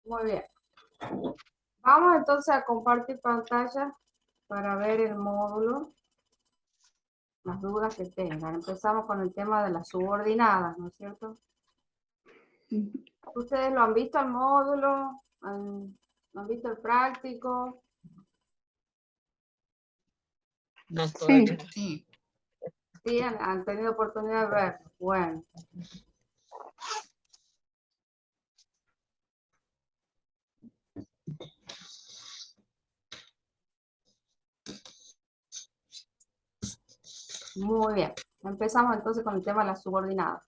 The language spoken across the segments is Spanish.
Muy bien. Vamos entonces a compartir pantalla para ver el módulo, las dudas que tengan. Empezamos con el tema de las subordinadas, ¿no es cierto? ¿Ustedes lo han visto al módulo? ¿Han visto el práctico? No, Sí, todavía no. sí. Sí, han tenido oportunidad de verlo. Bueno. Muy bien. Empezamos entonces con el tema de las subordinadas.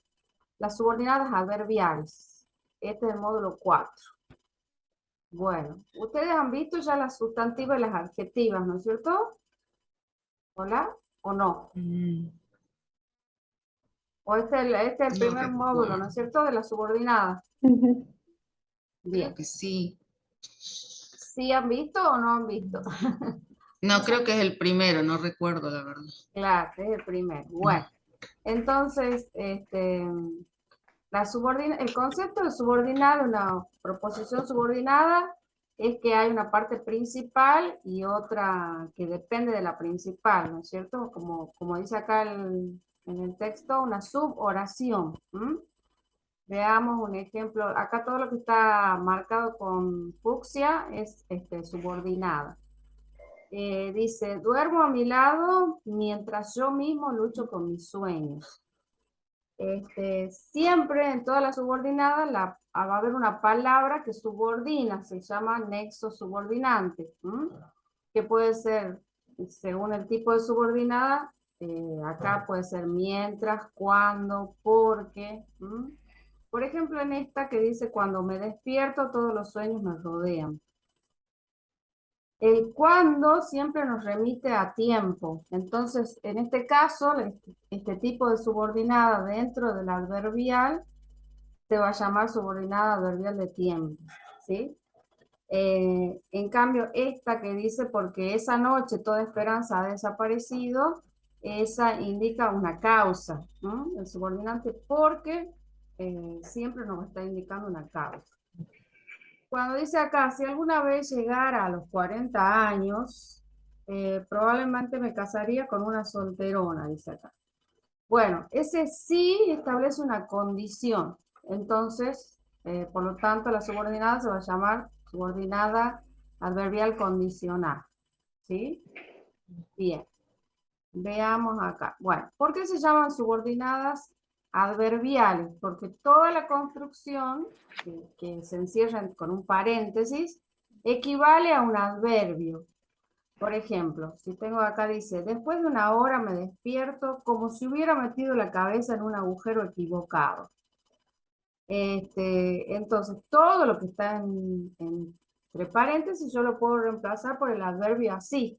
Las subordinadas adverbiales. Este es el módulo 4. Bueno, ustedes han visto ya las sustantivas y las adjetivas, ¿no es cierto? ¿Hola? ¿O no? O este es el No primer módulo, ¿no recuerdo. es cierto? De las subordinadas. ujú, Bien. Creo que sí. ¿Sí han visto o no han visto? No, creo que es el primero, no recuerdo la verdad. Claro, es el primero. Bueno, entonces, el concepto de subordinada, una proposición subordinada, es que hay una parte principal y otra que depende de la principal, ¿no es cierto? Como dice acá en el texto, una suboración. Veamos un ejemplo. Acá todo lo que está marcado con fucsia es subordinada. Dice, duermo a mi lado mientras yo mismo lucho con mis sueños. Siempre en todas las subordinadas va a haber una palabra que subordina, se llama nexo subordinante, que puede ser, según el tipo de subordinada, acá puede ser mientras, cuando, porque. Por ejemplo, en esta que dice, cuando me despierto, todos los sueños me rodean. El cuando siempre nos remite a tiempo. Entonces, en este caso, este tipo de subordinada dentro del adverbial se va a llamar subordinada adverbial de tiempo, ¿sí? En cambio, esta que dice, porque esa noche toda esperanza ha desaparecido, esa indica una causa, ¿no? El subordinante porque siempre nos está indicando una causa. Cuando dice acá, si alguna vez llegara a los 40 años, probablemente me casaría con una solterona, dice acá. Bueno, ese sí establece una condición. Entonces, por lo tanto, la subordinada se va a llamar subordinada adverbial condicional. ¿Sí? Bien. Veamos acá. Bueno, ¿por qué se llaman subordinadas adverbiales? Porque toda la construcción que se encierra con un paréntesis equivale a un adverbio. Por ejemplo, si tengo acá dice, después de una hora me despierto como si hubiera metido la cabeza en un agujero equivocado. Entonces, todo lo que está entre paréntesis yo lo puedo reemplazar por el adverbio así.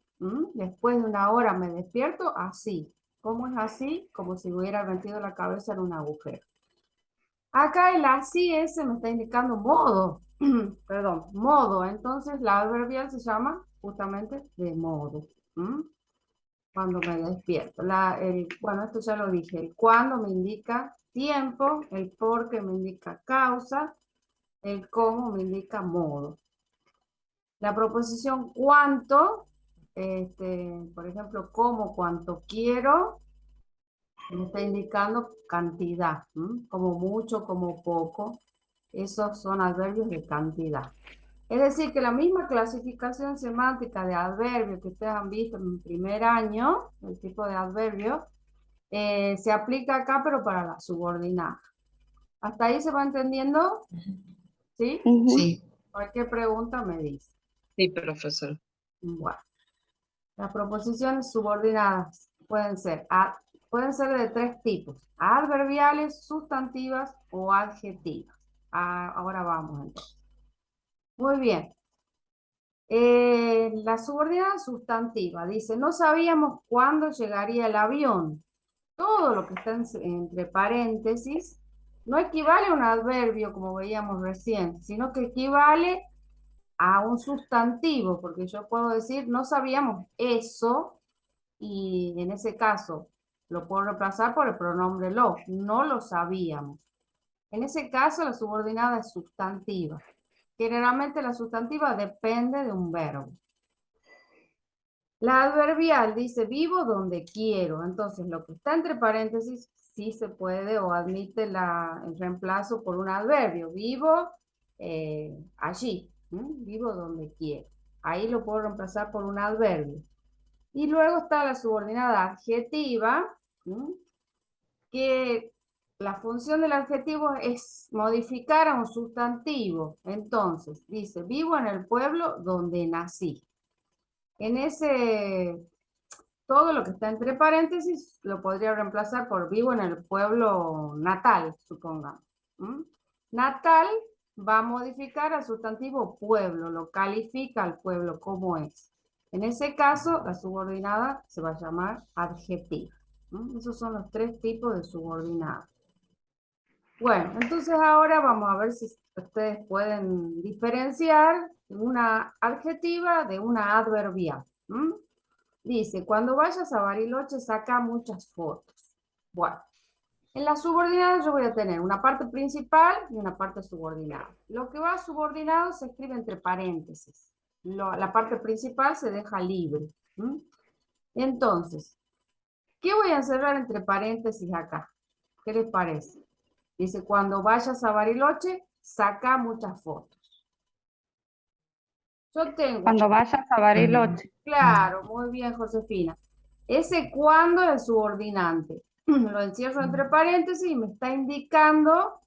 Después de una hora me despierto así. ¿Cómo es así? Como si hubiera metido la cabeza en un agujero. Acá el así ese me está indicando modo. Perdón, modo. Entonces la adverbial se llama justamente de modo. Cuando me despierto. Bueno, esto ya lo dije. El cuándo me indica tiempo, el por qué me indica causa, el cómo me indica modo. La proposición cuánto, por ejemplo, como, cuánto quiero, me está indicando cantidad, como mucho, como poco. Esos son adverbios de cantidad. Es decir, que la misma clasificación semántica de adverbio que ustedes han visto en el primer año, el tipo de adverbio, se aplica acá, pero para la subordinada. ¿Hasta ahí se va entendiendo? ¿Sí? Sí. Cualquier pregunta me dice. Sí, profesor. Bueno, las proposiciones subordinadas pueden ser de tres tipos: adverbiales, sustantivas o adjetivas. Ahora vamos entonces. Muy bien. La subordinada sustantiva dice, no sabíamos cuándo llegaría el avión. Todo lo que está entre paréntesis no equivale a un adverbio como veíamos recién, sino que equivale a un sustantivo, porque yo puedo decir, no sabíamos eso, y en ese caso lo puedo reemplazar por el pronombre no lo sabíamos. En ese caso la subordinada es sustantiva. Generalmente la sustantiva depende de un verbo. La adverbial dice vivo donde quiero. Entonces, lo que está entre paréntesis sí se puede o admite el reemplazo por un adverbio. Vivo allí. Vivo donde quiero. Ahí lo puedo reemplazar por un adverbio. Y luego está la subordinada adjetiva, que la función del adjetivo es modificar a un sustantivo. Entonces, dice, vivo en el pueblo donde nací. En ese, todo lo que está entre paréntesis lo podría reemplazar por vivo en el pueblo natal, supongamos. Natal va a modificar al sustantivo pueblo, lo califica al pueblo como es. En ese caso, la subordinada se va a llamar adjetiva. Esos son los tres tipos de subordinadas. Bueno, entonces ahora vamos a ver si ustedes pueden diferenciar una adjetiva de una adverbial. Dice, cuando vayas a Bariloche saca muchas fotos. Bueno, en la subordinada yo voy a tener una parte principal y una parte subordinada. Lo que va subordinado se escribe entre paréntesis. La parte principal se deja libre. Entonces, ¿qué voy a encerrar entre paréntesis acá? ¿Qué les parece? Dice, cuando vayas a Bariloche, saca muchas fotos. Yo tengo... Cuando vayas a Bariloche. Claro, muy bien, Josefina. Ese cuando es subordinante. Lo encierro entre paréntesis y me está indicando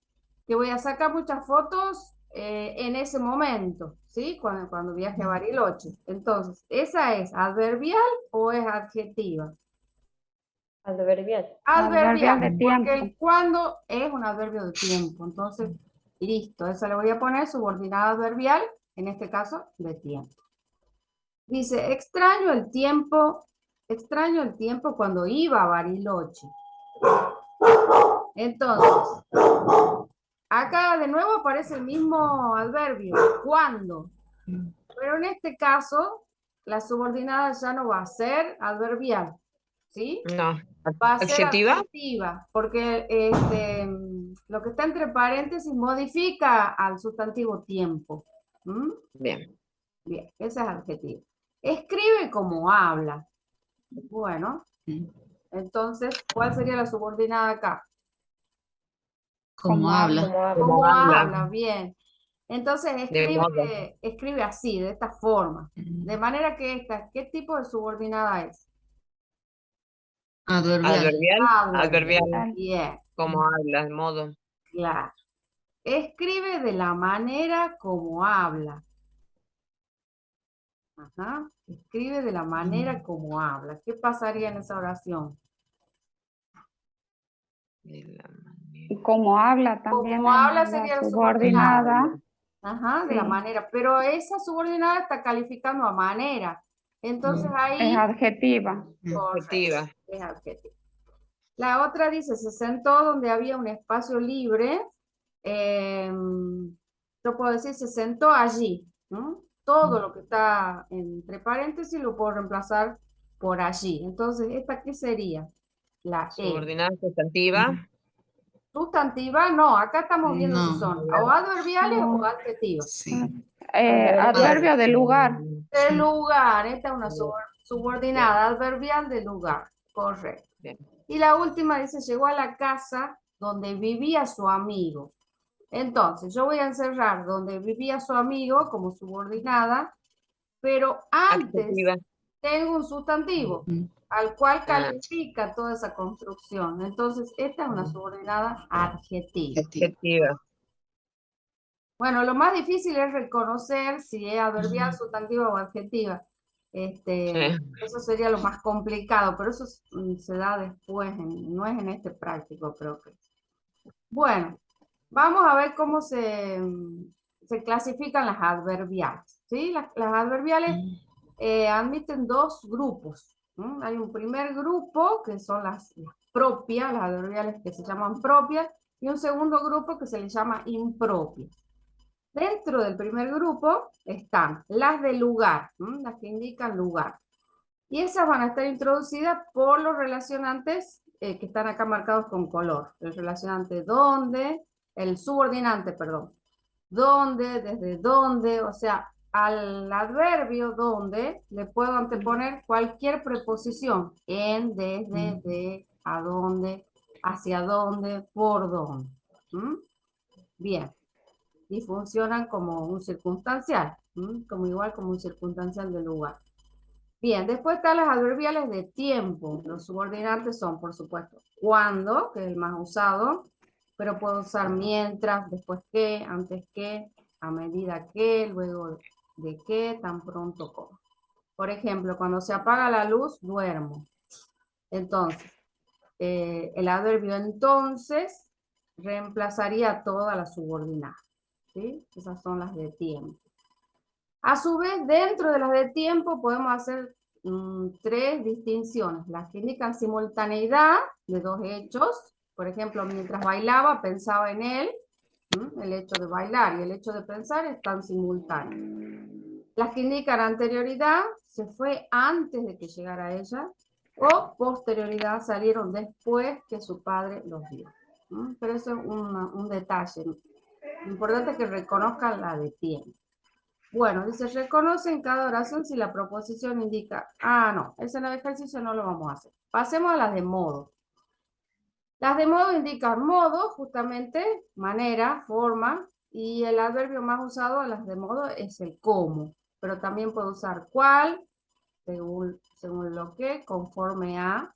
que voy a sacar muchas fotos en ese momento, ¿sí? Cuando viaje a Bariloche. Entonces, ¿esa es adverbial o es adjetiva? Adverbial. Adverbial, de porque tiempo. el cuando es un adverbio de tiempo. Entonces, listo, esa le voy a poner subordinada adverbial, en este caso, de tiempo. Dice, extraño el tiempo cuando iba a Bariloche. Entonces, acá de nuevo aparece el mismo adverbio, cuando. Pero en este caso, la subordinada ya no va a ser adverbial, ¿sí? No. Va a ser ¿Adjetiva? adjetiva, porque lo que está entre paréntesis modifica al sustantivo tiempo. Bien. Bien, esa es adjetiva. Escribe como habla. Bueno, entonces, ¿cuál sería la subordinada acá? Como habla. Como habla. ¿Cómo habla. habla? Bien. Entonces, De modo. escribe así, de esta forma. De manera que esta, ¿qué tipo de subordinada es? Adverbial. Adverbial. Adverbial. Bien, Como habla, de modo. claro. Escribe de la manera como habla. Ajá. Escribe de la manera como habla. ¿Qué pasaría en esa oración? De la manera. Y como habla también Como habla en sería la la subordinada. Ajá, de la Sí. manera. Pero esa subordinada está calificando a manera. Entonces ahí... Es adjetiva. Adjetiva. Es adjetivo. La otra dice, se sentó donde había un espacio libre. Yo puedo decir, se sentó allí. Todo lo que está entre paréntesis lo puedo reemplazar por allí. Entonces, ¿esta qué sería? La E. Subordinada sustantiva. Sustantiva, no. Acá estamos viendo si No. son o adverbiales No. o adjetivas. Sí. Adverbio de lugar. De lugar. Esta es una subordinada adverbial de lugar. Correcto. Bien. Y la última dice, llegó a la casa donde vivía su amigo. Entonces, yo voy a encerrar donde vivía su amigo como subordinada, pero antes Adjetiva. tengo un sustantivo al cual califica toda esa construcción. Entonces, esta es una subordinada adjetiva. Adjetiva. Bueno, lo más difícil es reconocer si es adverbial, sustantiva o adjetiva. Eso sería lo más complicado, pero eso se da después, no es en este práctico, creo que. Bueno, vamos a ver cómo se clasifican las adverbiales. ¿Sí? Las adverbiales admiten dos grupos. Hay un primer grupo, que son las propias, las adverbiales que se llaman propias, y un segundo grupo que se les llama impropias. Dentro del primer grupo están las de lugar, las que indican lugar. Y esas van a estar introducidas por los relacionantes que están acá marcados con color. El relacionante donde, el subordinante, perdón. dónde, desde dónde, o sea, al adverbio dónde le puedo anteponer cualquier preposición, en, desde, de, a dónde, hacia dónde, por dónde. ¿Mm? Bien, y funcionan como un circunstancial, como igual como un circunstancial de lugar. Bien, después están las adverbiales de tiempo. Los subordinantes son, por supuesto, cuando, que es el más usado, pero puedo usar mientras, después que, antes que, a medida que, luego de que, tan pronto como. Por ejemplo, cuando se apaga la luz, duermo. Entonces, el adverbio entonces reemplazaría todas las subordinadas. ¿Sí? Esas son las de tiempo. A su vez, dentro de las de tiempo podemos hacer tres distinciones. Las que indican simultaneidad de dos hechos. Por ejemplo, mientras bailaba, pensaba en él. El hecho de bailar y el hecho de pensar están simultáneos. Las que indican anterioridad, se fue antes de que llegara ella. O posterioridad, salieron después que su padre los vio. Pero eso es un detalle. Lo importante es que reconozcan la de tiempo. Bueno, dice, reconoce en cada oración si la proposición indica, no, ese en el ejercicio no lo vamos a hacer. Pasemos a las de modo. Las de modo indican modo, justamente, manera, forma, y el adverbio más usado en las de modo es el cómo, pero también puedo usar cuál, según lo que, conforme a,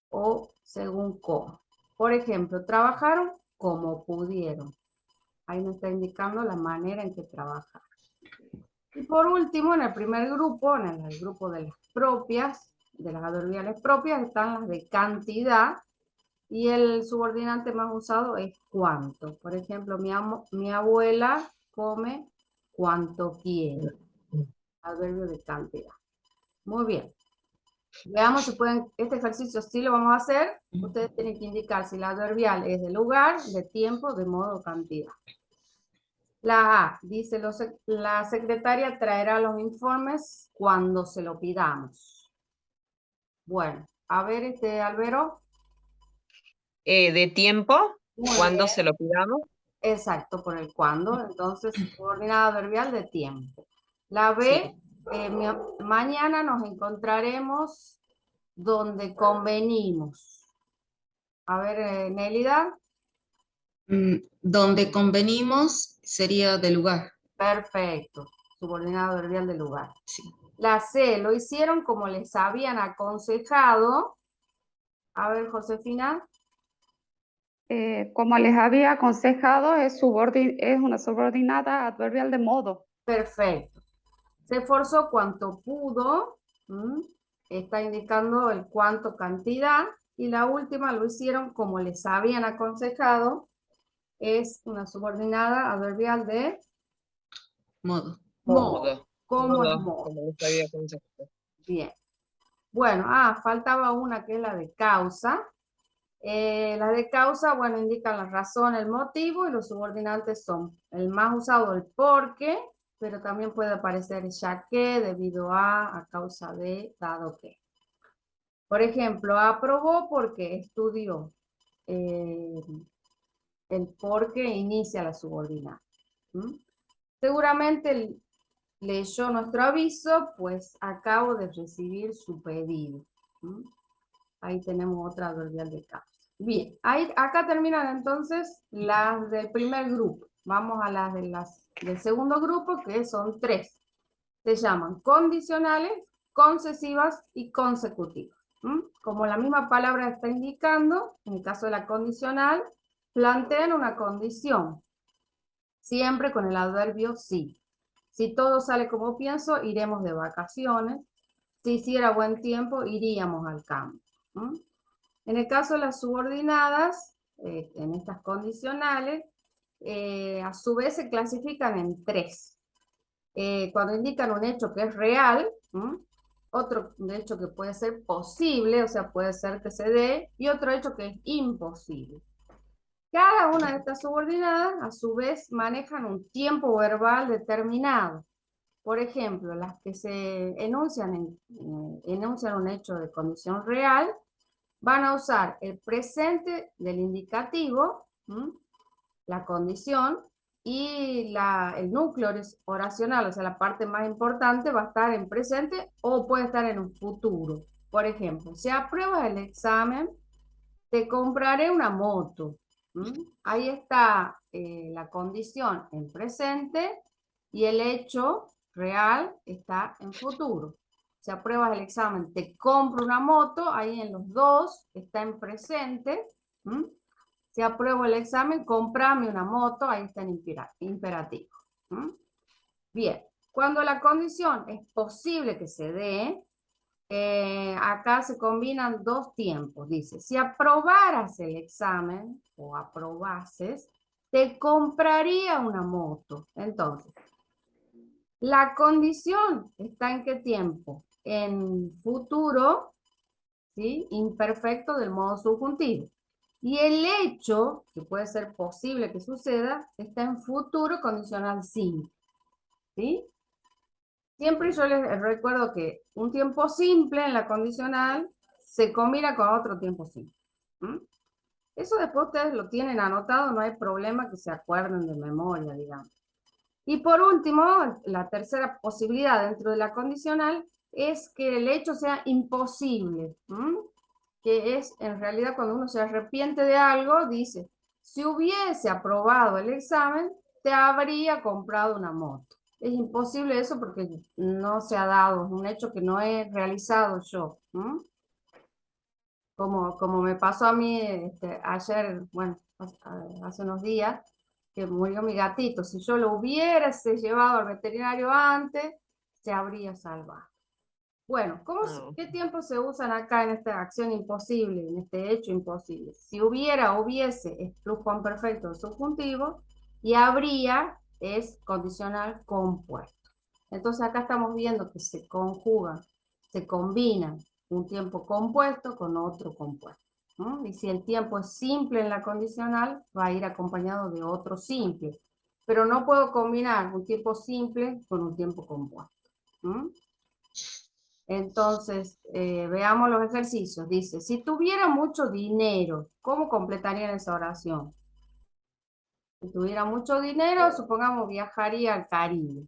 o según cómo. Por ejemplo, trabajaron como pudieron. Ahí nos está indicando la manera en que trabajan. Y por último, en el primer grupo, en el grupo de las propias, de las adverbiales propias, están las de cantidad, y el subordinante más usado es cuánto. Por ejemplo, mi abuela come cuanto quiere. Adverbio de cantidad. Muy bien. Veamos si pueden, este ejercicio sí lo vamos a hacer. Ustedes tienen que indicar si la adverbial es de lugar, de tiempo, de modo o cantidad. La A dice, la secretaria traerá los informes cuando se lo pidamos. Bueno, a ver, Albero. De tiempo, Muy cuando bien. se lo pidamos. Exacto, por el cuando. Entonces, subordinada adverbial de tiempo. La B, mañana nos encontraremos donde convenimos. A ver, Nélida. Donde convenimos sería de lugar. Perfecto. Subordinada adverbial de lugar. Sí. La C, lo hicieron como les habían aconsejado. A ver, Josefina. Como les había aconsejado, es una subordinada adverbial de modo. Perfecto. Se esforzó cuanto pudo. Está indicando el cuánto cantidad. Y la última lo hicieron como les habían aconsejado. Es una subordinada adverbial de Modo. modo. ¿Cómo es Modo, modo? como les había aconsejado. Bien. Bueno, faltaba una que es la de causa. Las de causa, bueno, indican la razón, el motivo, y los subordinantes son el más usado, el porque, pero también puede aparecer ya que, debido a causa de, dado que. Por ejemplo, aprobó porque estudió. El porque inicia la subordinada. Seguramente leyó nuestro aviso, pues acabo de recibir su pedido. Ahí tenemos otra adverbial de causa. Bien, acá terminan entonces las del primer grupo. Vamos a las del segundo grupo, que son tres. Se llaman condicionales, concesivas y consecutivas. Como la misma palabra está indicando, en el caso de la condicional, plantean una condición, siempre con el adverbio sí. Si todo sale como pienso, iremos de vacaciones. Si hiciera buen tiempo, iríamos al campo. En el caso de las subordinadas, en estas condicionales, a su vez se clasifican en tres. Cuando indican un hecho que es real, otro hecho que puede ser posible, o sea, puede ser que se dé, y otro hecho que es imposible. Cada una de estas subordinadas, a su vez, manejan un tiempo verbal determinado. Por ejemplo, las que se enuncian un hecho de condición real, van a usar el presente del indicativo, la condición, y el núcleo oracional, o sea, la parte más importante, va a estar en presente o puede estar en un futuro. Por ejemplo, si apruebas el examen, te compraré una moto. Ahí está la condición en presente y el hecho real está en futuro. Si apruebas el examen, te compro una moto, ahí en los dos está en presente. Si apruebo el examen, comprame una moto, ahí está en imperativo. Bien, cuando la condición es posible que se dé, acá se combinan dos tiempos. Dice, si aprobaras el examen o aprobases, te compraría una moto. Entonces, la condición está en qué tiempo? En futuro, ¿sí? Imperfecto del modo subjuntivo. Y el hecho, que puede ser posible que suceda, está en futuro condicional simple. ¿Sí? Siempre yo les recuerdo que un tiempo simple en la condicional se combina con otro tiempo simple. Eso después ustedes lo tienen anotado, no hay problema que se acuerden de memoria, digamos. Y por último, la tercera posibilidad dentro de la condicional es que el hecho sea imposible. Que es en realidad cuando uno se arrepiente de algo, dice, si hubiese aprobado el examen, te habría comprado una moto. Es imposible eso porque no se ha dado, es un hecho que no he realizado yo. Como me pasó a mí ayer, bueno, hace unos días, que murió mi gatito. Si yo lo hubiese llevado al veterinario antes, se habría salvado. Bueno, ¿qué tiempos se usan acá en esta acción imposible, en este hecho imposible? Si hubiera, hubiese, es pluscuamperfecto del subjuntivo, y habría es condicional compuesto. Entonces acá estamos viendo que se conjugan, se combinan un tiempo compuesto con otro compuesto. Y si el tiempo es simple en la condicional, va a ir acompañado de otro simple. Pero no puedo combinar un tiempo simple con un tiempo compuesto. Entonces, veamos los ejercicios. Dice, si tuviera mucho dinero, ¿cómo completarían esa oración? Si tuviera mucho dinero, supongamos viajaría al Caribe.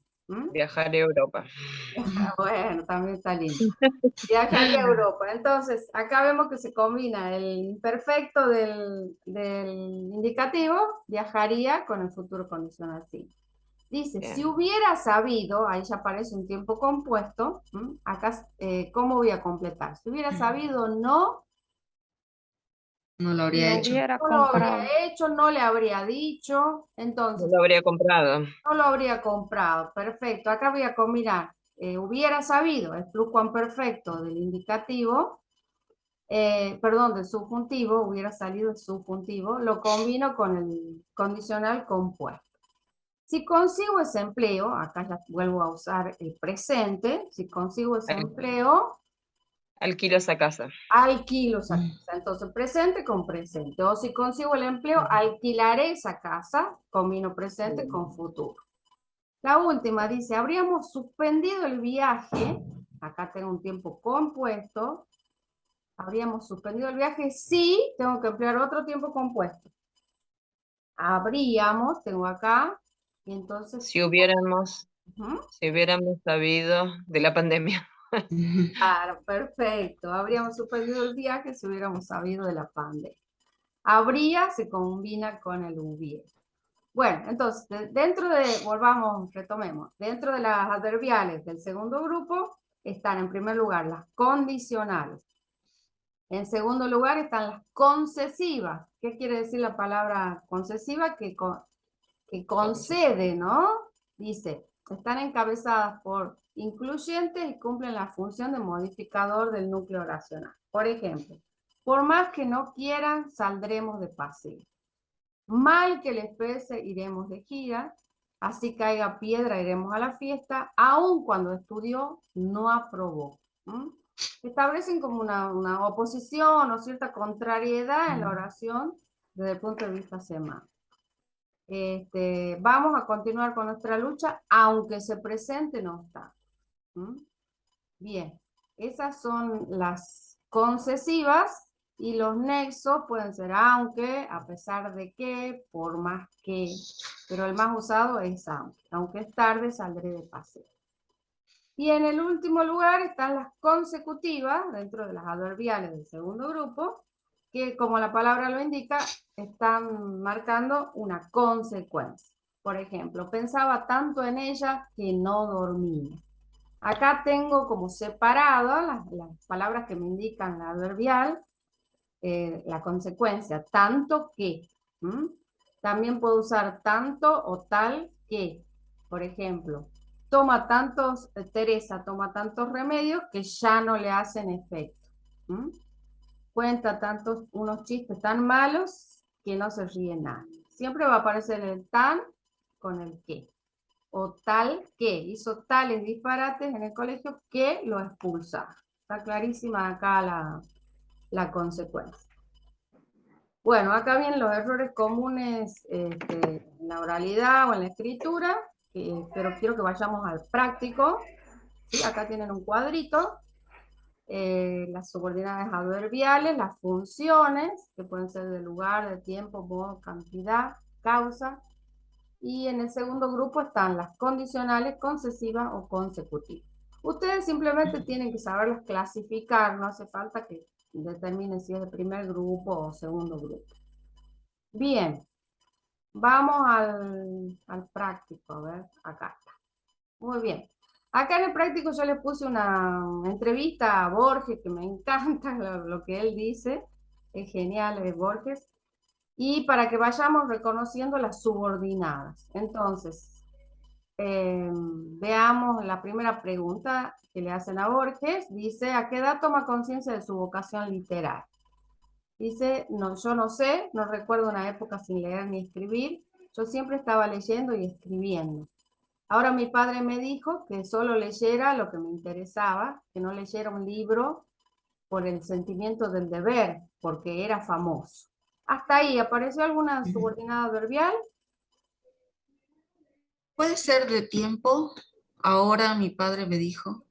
Viajar a Europa. Bueno, también está lindo. Viajaría a Europa. Entonces, acá vemos que se combina el imperfecto del indicativo, viajaría, con el futuro condicional simple. Dice, Bien. si hubiera sabido, ahí ya aparece un tiempo compuesto, acá, ¿cómo voy a completar? Si hubiera sabido, no No lo habría No hecho. hubiera lo habría comprado. hecho, no le habría dicho, No entonces, lo habría comprado. no lo habría comprado. Perfecto, acá voy a combinar, hubiera sabido, el pluscuamperfecto del indicativo, perdón, del subjuntivo, hubiera salido el subjuntivo, lo combino con el condicional compuesto. Si consigo ese empleo, acá ya vuelvo a usar el presente, si consigo ese empleo, Alquilo esa casa. alquilo esa casa. Entonces, presente con presente. O si consigo el empleo, alquilaré esa casa, combino presente con futuro. La última dice, habríamos suspendido el viaje, acá tengo un tiempo compuesto, habríamos suspendido el viaje si tengo que emplear otro tiempo compuesto. Habríamos, tengo acá, y entonces... Si hubiéramos sabido de la pandemia. Claro, perfecto. Habríamos suspendido el viaje si hubiéramos sabido de la pandemia. Habría se combina con el hubiera. Bueno, entonces, retomemos. Dentro de las adverbiales del segundo grupo están en primer lugar las condicionales. En segundo lugar están las concesivas. ¿Qué quiere decir la palabra concesiva? Que concede, ¿no? Dice, están encabezadas por incluyentes y cumplen la función de modificador del núcleo oracional. Por ejemplo, por más que no quieran, saldremos de paseo. Mal que les pese, iremos de gira. Así caiga piedra, iremos a la fiesta. Aun cuando estudió, no aprobó. Establecen como una oposición o cierta contrariedad en la oración desde el punto de vista semántico. Vamos a continuar con nuestra lucha, aunque se presente no está. Bien, esas son las concesivas Y los nexos pueden ser aunque, a pesar de que, por más que. Pero el más usado es aunque. Aunque es tarde, saldré de paseo. Y en el último lugar están las consecutivas, dentro de las adverbiales del segundo grupo, que como la palabra lo indica, están marcando una consecuencia. Por ejemplo, pensaba tanto en ella que no dormía. Acá tengo como separadas las palabras que me indican la adverbial, la consecuencia, tanto que. También puedo usar tanto o tal que. Por ejemplo, Teresa toma tantos remedios que ya no le hacen efecto. Cuenta unos chistes tan malos que no se ríe nadie. Siempre va a aparecer el tan con el que. O tal que. Hizo tales disparates en el colegio que lo expulsa. Está clarísima acá la consecuencia. Bueno, acá vienen los errores comunes en la oralidad o en la escritura, pero quiero que vayamos al práctico. ¿Sí? Acá tienen un cuadrito, las subordinadas adverbiales, las funciones, que pueden ser de lugar, de tiempo, modo, cantidad, causa, y en el segundo grupo están las condicionales, concesivas o consecutivas. Ustedes simplemente tienen que saberlas clasificar, no hace falta que determinen si es de primer grupo o segundo grupo. Bien, vamos al práctico, a ver, acá está. Muy bien. Acá en el práctico yo le puse una entrevista a Borges, que me encanta lo que él dice, es genial, es Borges, y para que vayamos reconociendo las subordinadas. Entonces, veamos la primera pregunta que le hacen a Borges, dice, ¿a qué edad toma conciencia de su vocación literaria? Dice, no, yo no sé, no recuerdo una época sin leer ni escribir, yo siempre estaba leyendo y escribiendo. Ahora mi padre me dijo que solo leyera lo que me interesaba, que no leyera un libro por el sentimiento del deber, porque era famoso. Hasta ahí, ¿apareció alguna subordinada adverbial? ¿Puede ser de tiempo? Ahora mi padre me dijo.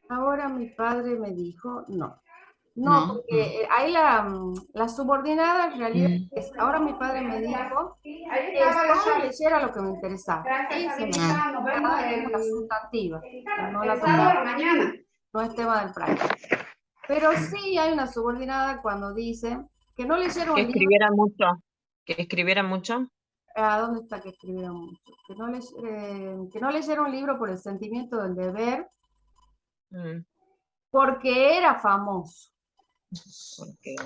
Ahora mi padre me dijo, no. No, No, porque ahí la subordinada en realidad es, ahora mi padre me dijo que solo leyera lo que me interesaba. Esa es una sustantiva, no la tomamos, no es tema del práctico. Pero sí hay una subordinada cuando dice que no leyera un Que libro. escribiera mucho. Que escribiera mucho. ¿A dónde está que escribiera mucho? Que no leyera un libro por el sentimiento del deber, porque era famoso.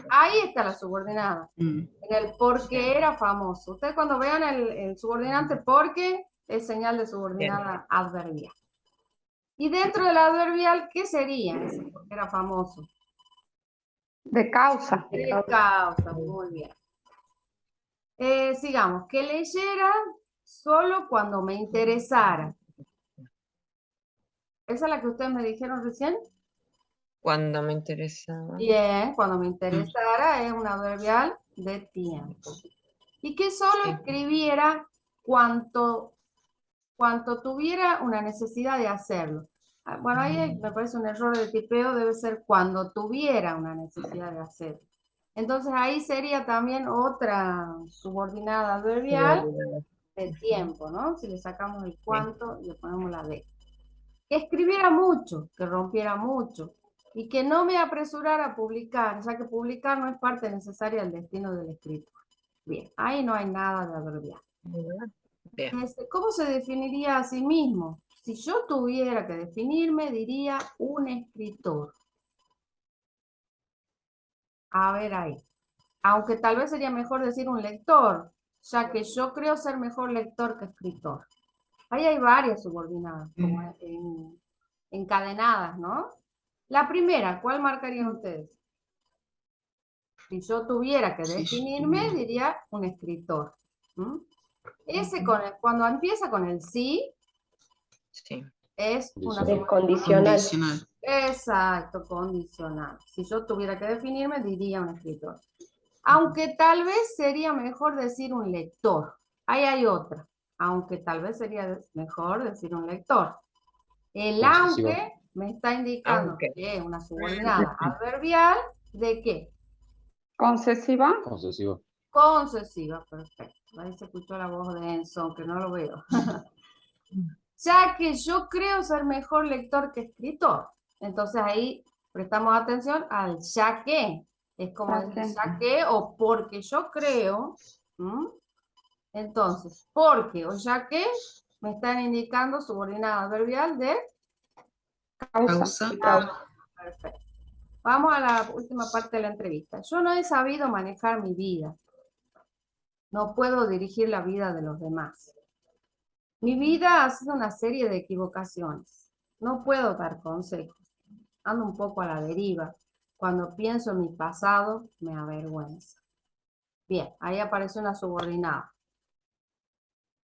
Ahí está la subordinada. En el porque era famoso. Ustedes cuando vean el subordinante porque es señal de subordinada adverbial. Y dentro de la adverbial, ¿qué sería ese porque era famoso? De causa. De causa, muy bien. Sigamos, que leyera solo cuando me interesara. ¿Esa es la que ustedes me dijeron recién? Cuando me interesaba. Bien, cuando me interesara es una adverbial de tiempo. Y que solo escribiera cuanto tuviera una necesidad de hacerlo. Bueno, ahí me parece un error de tipeo, debe ser cuando tuviera una necesidad de hacerlo. Entonces ahí sería también otra subordinada adverbial de tiempo, ¿no? Si le sacamos el cuánto y le ponemos la de. Que escribiera mucho, que rompiera mucho, y que no me apresurara a publicar, ya que publicar no es parte necesaria del destino del escritor. Bien, ahí no hay nada de adverbial. ¿Cómo se definiría a sí mismo? Si yo tuviera que definirme, diría un escritor. A ver ahí. Aunque tal vez sería mejor decir un lector, ya que yo creo ser mejor lector que escritor. Ahí hay varias subordinadas, como encadenadas, ¿no? La primera, ¿cuál marcarían ustedes? Si yo tuviera que definirme, diría un escritor. Ese cuando empieza con el sí, es una Es condicional. Exacto, condicional. Si yo tuviera que definirme, diría un escritor. Aunque tal vez sería mejor decir un lector. Ahí hay otra. Aunque tal vez sería mejor decir un lector. El aunque me está indicando que es una subordinada adverbial de qué? Concesiva. Concesiva. Concesiva, perfecto. Ahí se escuchó la voz de Enzo, aunque no lo veo. Ya que yo creo ser mejor lector que escritor. Entonces ahí prestamos atención al ya que. Es como Ya decir que. ya que o porque yo creo. ¿Mm? Entonces, porque o ya que me están indicando subordinado adverbial de Causa. perfecto. Vamos a la última parte de la entrevista. Yo no he sabido manejar mi vida. No puedo dirigir la vida de los demás. Mi vida ha sido una serie de equivocaciones. No puedo dar consejos. Ando un poco a la deriva. Cuando pienso en mi pasado, me avergüenza. Bien, ahí aparece una subordinada.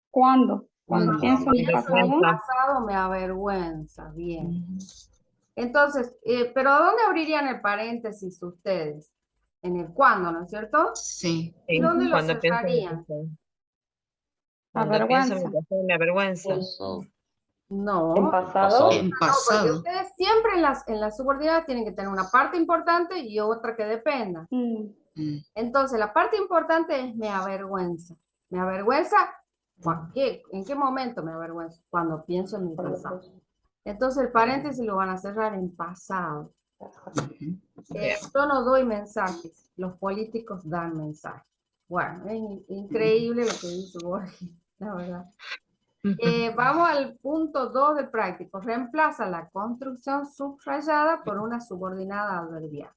¿Cuándo? Cuando Cuando pienso en mi Pienso en mi pasado. pasado, me avergüenza. Bien. Entonces, ¿pero dónde abrirían el paréntesis ustedes? En el cuándo, ¿no es cierto? Sí. ¿Y dónde lo Cuando pienso en mi cerrarían? pasado. Cuando pienso en mi Avergüenza. pasado me avergüenza. Pasado. No. En pasado. En No, porque pasado. ustedes siempre en la subordinada tienen que tener una parte importante y otra que dependa. Mm. Entonces, la parte importante es me avergüenza. ¿Me avergüenza? ¿En qué momento me avergüenza? Cuando pienso en mi pasado. Entonces, el paréntesis lo van a cerrar en pasado. Yo no doy mensajes, los políticos dan mensajes. Bueno, es increíble lo que dice Borges, la verdad. Vamos al punto 2 del práctico. Reemplaza la construcción subrayada por una subordinada adverbial.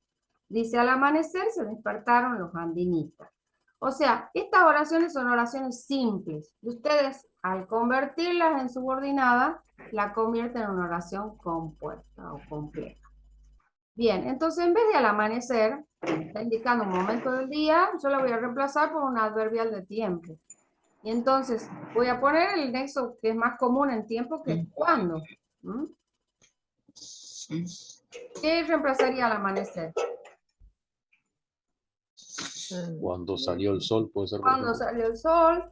Dice, al amanecer se despertaron los andinitas. O sea, estas oraciones son oraciones simples. Y ustedes, al convertirlas en subordinada, la convierten en una oración compuesta o completa. Bien, entonces en vez de al amanecer, que está indicando un momento del día, yo la voy a reemplazar por un adverbial de tiempo. Y entonces voy a poner el nexo que es más común en tiempo, que es cuándo. ¿Mm? ¿Qué reemplazaría al amanecer? Cuando salió el sol, puede ser. por Cuando ejemplo. salió el sol,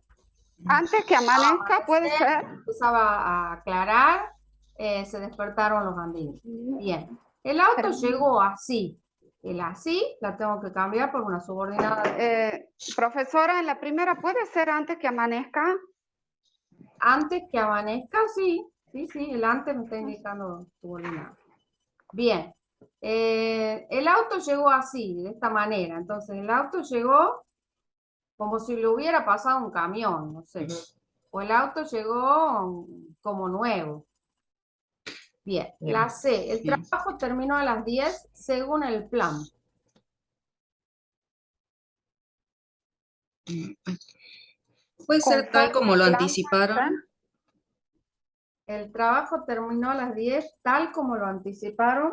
Antes que amanezca, puede ser. empezaba a aclarar, se despertaron los andinos. Bien, el auto llegó así. El así la tengo que cambiar por una subordinada. Profesora, en la primera puede ser antes que amanezca. Antes que amanezca, sí. Sí, el antes me está indicando subordinado. Bien, el auto llegó así, de esta manera. Entonces, el auto llegó como si le hubiera pasado un camión, no sé. O el auto llegó como nuevo. Bien, la C. El trabajo terminó a las 10 según el plan. Puede ser tal como lo Conforme al plan, anticiparon. El trabajo terminó a las 10 tal como lo anticiparon.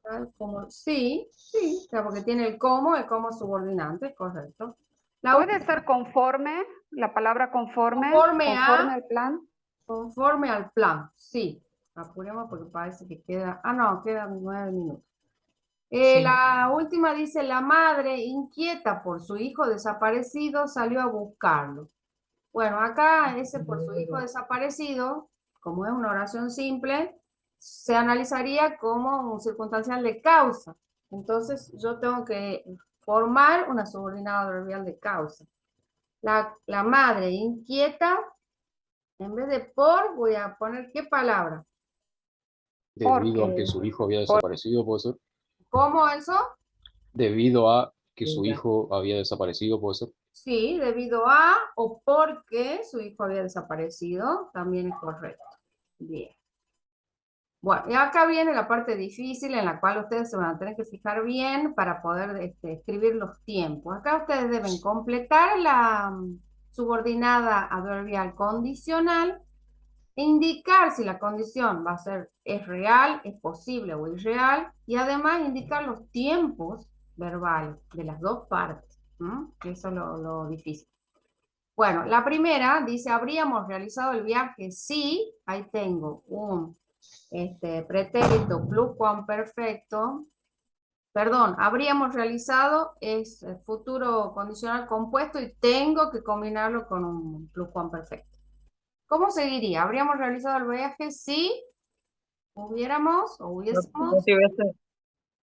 Tal como, sí, o sea, porque tiene el como subordinante, correcto. Puede ser conforme, la palabra conforme Conforme al plan. Conforme al plan, sí. Apuremos porque parece que queda... Ah, no, quedan 9 minutos. La última dice, la madre, inquieta por su hijo desaparecido, salió a buscarlo. Bueno, acá ese por su hijo desaparecido, como es una oración simple, se analizaría como un circunstancial de causa. Entonces, yo tengo que formar una subordinada adverbial de causa. La madre inquieta, en vez de por, voy a poner ¿qué palabra? Debido a que su hijo había desaparecido, puede ser. ¿Cómo eso? Debido a que su hijo había desaparecido, puede ser. Sí, debido a o porque su hijo había desaparecido, también es correcto. Bien. Bueno, y acá viene la parte difícil en la cual ustedes se van a tener que fijar bien para poder escribir los tiempos. Acá ustedes deben completar la subordinada adverbial condicional e indicar si la condición va a ser es real, es posible o irreal, y además indicar los tiempos verbales de las dos partes. Eso es lo difícil. Bueno, la primera dice, habríamos realizado el viaje si, ahí tengo un pretérito pluscuamperfecto, perdón, habríamos realizado es futuro condicional compuesto y tengo que combinarlo con un pluscuamperfecto. ¿Cómo seguiría? ¿Habríamos realizado el viaje si hubiésemos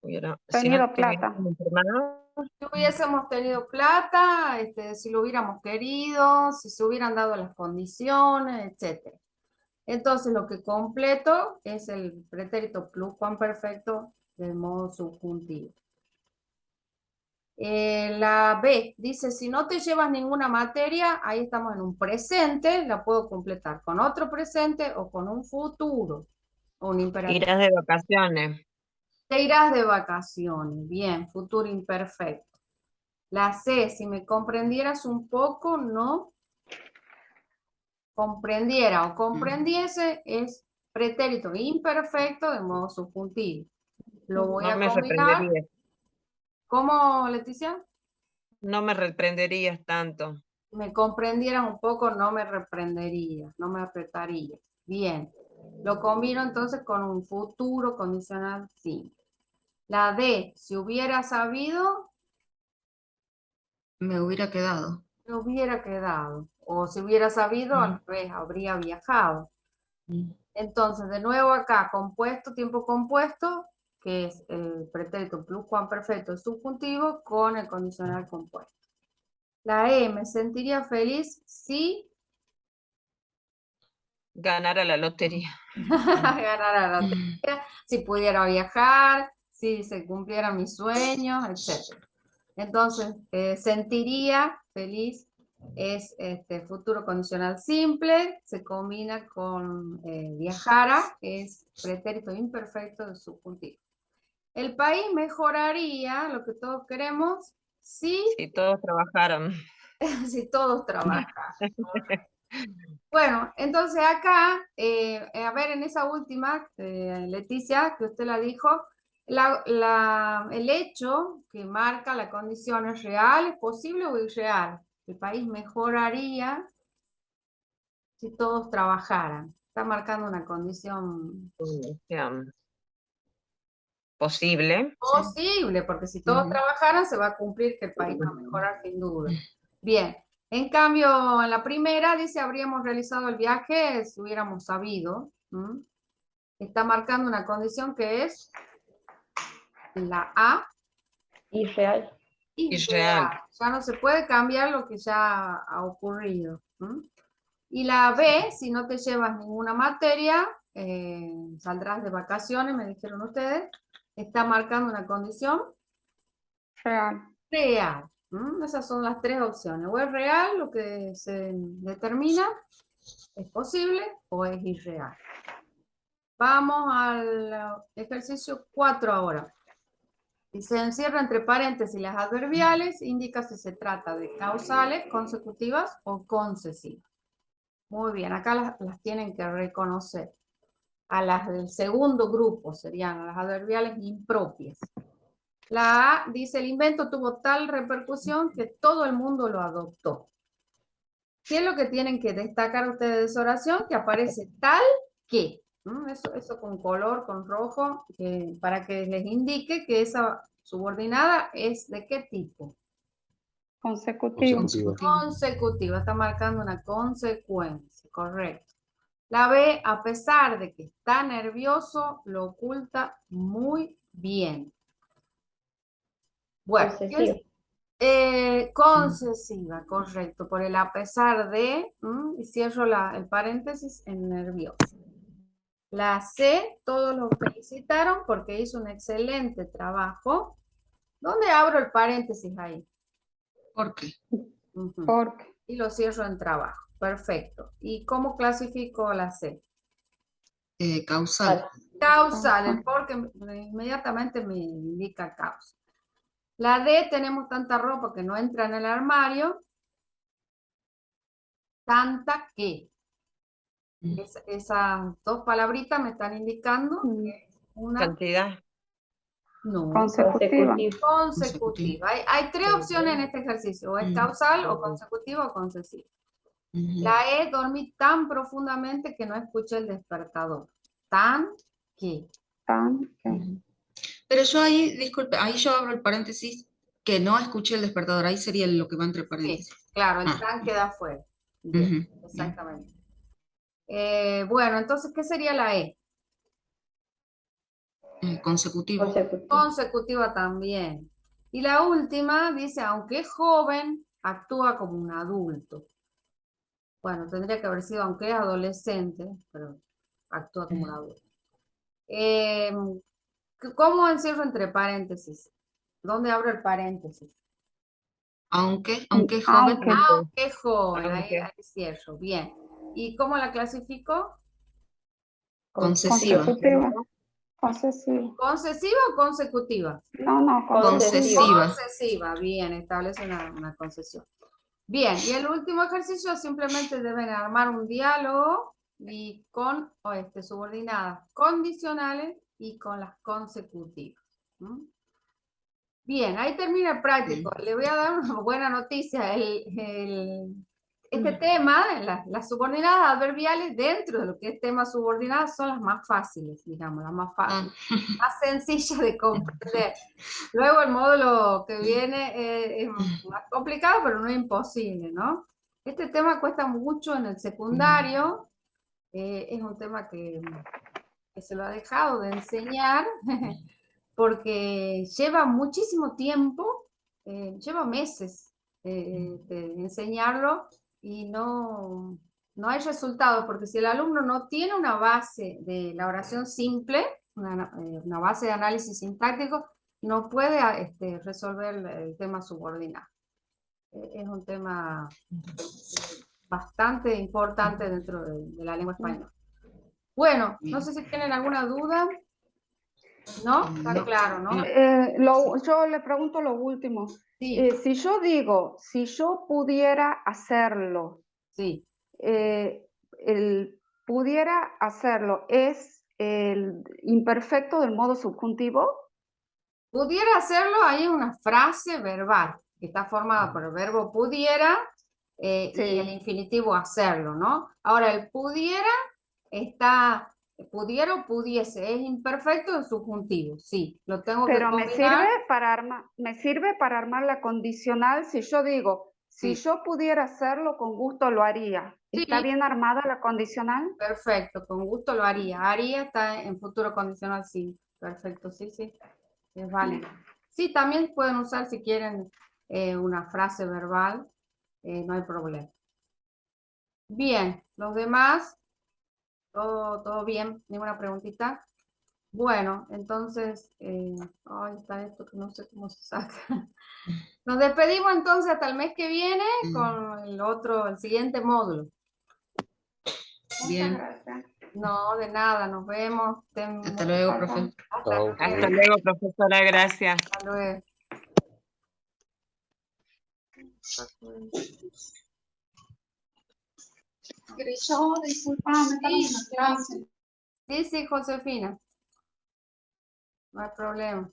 Hubiera, Tenido no plata. tuviéramos enfermado, Si hubiésemos tenido plata, si lo hubiéramos querido, si se hubieran dado las condiciones, etc. Entonces, lo que completo es el pretérito pluscuamperfecto del modo subjuntivo. La B dice, si no te llevas ninguna materia, ahí estamos en un presente, la puedo completar con otro presente o con un futuro, o un imperativo. irás de vacaciones. Te irás de vacaciones, bien, futuro imperfecto. La C, si me comprendieras un poco, no. Comprendiera o comprendiese es pretérito imperfecto de modo subjuntivo. Lo voy No a me combinar. reprenderías, ¿Cómo, Leticia? no me reprenderías tanto. Me comprendieras un poco, no me reprenderías, no me apretarías. Bien. Lo combino entonces con un futuro condicional simple. La D, si hubiera sabido, Me hubiera quedado. me hubiera quedado. O si hubiera sabido, al revés, habría viajado. Entonces, de nuevo acá, compuesto, tiempo compuesto, que es el pretérito pluscuamperfecto subjuntivo con el condicional compuesto. La E, me sentiría feliz si Ganar a la lotería. ganara la lotería, si pudiera viajar, si se cumplieran mis sueños, etc. Entonces, sentiría feliz es futuro condicional simple, se combina con viajara, es pretérito imperfecto de subjuntivo. El país mejoraría, lo que todos queremos, si, Si todos trabajaran. si todos trabajan. Bueno, entonces acá, a ver, en esa última, Leticia, que usted la dijo, el hecho que marca la condición es real, es posible o irreal. El país mejoraría si todos trabajaran. Está marcando una condición Posible. posible, porque si todos trabajaran se va a cumplir que el país va a mejorar sin duda. Bien, en cambio, en la primera dice, habríamos realizado el viaje si hubiéramos sabido. Está marcando una condición que es la A. Irreal. Irreal. Ya no se puede cambiar lo que ya ha ocurrido. Y la B, si no te llevas ninguna materia, saldrás de vacaciones, me dijeron ustedes, está marcando una condición Real. real. Esas son las tres opciones. O es real, lo que se determina, es posible o es irreal. Vamos al ejercicio 4 ahora. Si se encierra entre paréntesis las adverbiales, indica si se trata de causales, consecutivas o concesivas. Muy bien, acá las tienen que reconocer. A las del segundo grupo serían las adverbiales impropias. La A dice, el invento tuvo tal repercusión que todo el mundo lo adoptó. ¿Qué es lo que tienen que destacar ustedes de esa oración? Que aparece tal que. Eso con color, con rojo, para que les indique que esa subordinada es de qué tipo. Consecutivo. Consecutiva, está marcando una consecuencia, correcto. La B, a pesar de que está nervioso, lo oculta muy bien. Bueno, Concesivo. concesiva, correcto, por el a pesar de, y cierro el paréntesis en nervioso. La C, todos lo felicitaron porque hizo un excelente trabajo. ¿Dónde abro el paréntesis ahí? ¿Por qué? Porque. Y lo cierro en trabajo. Perfecto. ¿Y cómo clasifico la C? Causal. Causal, el porque inmediatamente me indica causa. La D, tenemos tanta ropa que no entra en el armario. Tanta que. Esas dos palabritas me están indicando que una Cantidad. no, Consecutiva. consecutiva. Hay tres opciones en este ejercicio, o es causal, o consecutiva, o concesiva. La E, dormí tan profundamente que no escuché el despertador. Tan que. Tan que. Pero yo ahí, disculpe, ahí yo abro el paréntesis que no escuché el despertador, ahí sería lo que va entre Sí, paréntesis. claro, el tan queda afuera. Bien, exactamente. Bueno, entonces, ¿qué sería la E? Consecutivo. Consecutivo. Consecutiva también. Y la última dice, aunque es joven, actúa como un adulto. Bueno, tendría que haber sido, aunque es adolescente, pero actúa como un adulto. ¿Cómo encierro entre paréntesis? ¿Dónde abro el paréntesis? Aunque es joven, Aunque. Aunque es joven, ahí Aunque. cierro. Bien. ¿Y cómo la clasifico? concesiva. Consecutiva. Concesiva. ¿Concesiva o consecutiva? No, Concesiva. Concesiva, bien, establece una concesión. Bien, y el último ejercicio simplemente deben armar un diálogo y con subordinadas condicionales y con las consecutivas. ¿Mm? Bien, ahí termina el práctico. Le voy a dar una buena noticia. Este tema, las subordinadas adverbiales dentro de lo que es tema subordinado son las más fáciles, digamos, las más fáciles, más sencillas de comprender. Luego el módulo que viene es más complicado, pero no imposible, ¿no? Este tema cuesta mucho en el secundario, es un tema que se lo ha dejado de enseñar, porque lleva muchísimo tiempo, lleva meses de enseñarlo y no hay resultado, porque si el alumno no tiene una base de la oración simple, una base de análisis sintáctico, no puede resolver el tema subordinado. Es un tema bastante importante dentro de la lengua española. Bueno, no sé si tienen alguna duda. ¿No? Está No. claro, ¿no? Yo le pregunto lo último. Sí, Si yo digo, si yo pudiera hacerlo, sí. el pudiera hacerlo es el imperfecto del modo subjuntivo. Pudiera hacerlo, hay una frase verbal que está formada por el verbo pudiera y Sí. el infinitivo hacerlo, ¿no? Ahora, el pudiera está, pudiera o pudiese, es imperfecto en subjuntivo, sí, lo tengo que Pero me combinar. sirve para armar la condicional si yo digo, si Sí. yo pudiera hacerlo, con gusto lo haría. Sí. ¿Está bien armada la condicional? Perfecto, con gusto lo haría. Haría está en futuro condicional, sí. Perfecto, sí, sí. Es válido. Sí, también pueden usar si quieren una frase verbal, no hay problema. Bien, los demás, todo bien, ninguna preguntita. Bueno, entonces, ahí está esto que no sé cómo se saca. Nos despedimos entonces hasta el mes que viene con el siguiente módulo. Bien. Muchas gracias. No, de nada, nos vemos. Hasta luego, profe. Chao. Hasta luego, profesora, gracias. Hasta luego. Grisó, disculpame, estamos en la clase. Sí, sí, Josefina. No hay problema.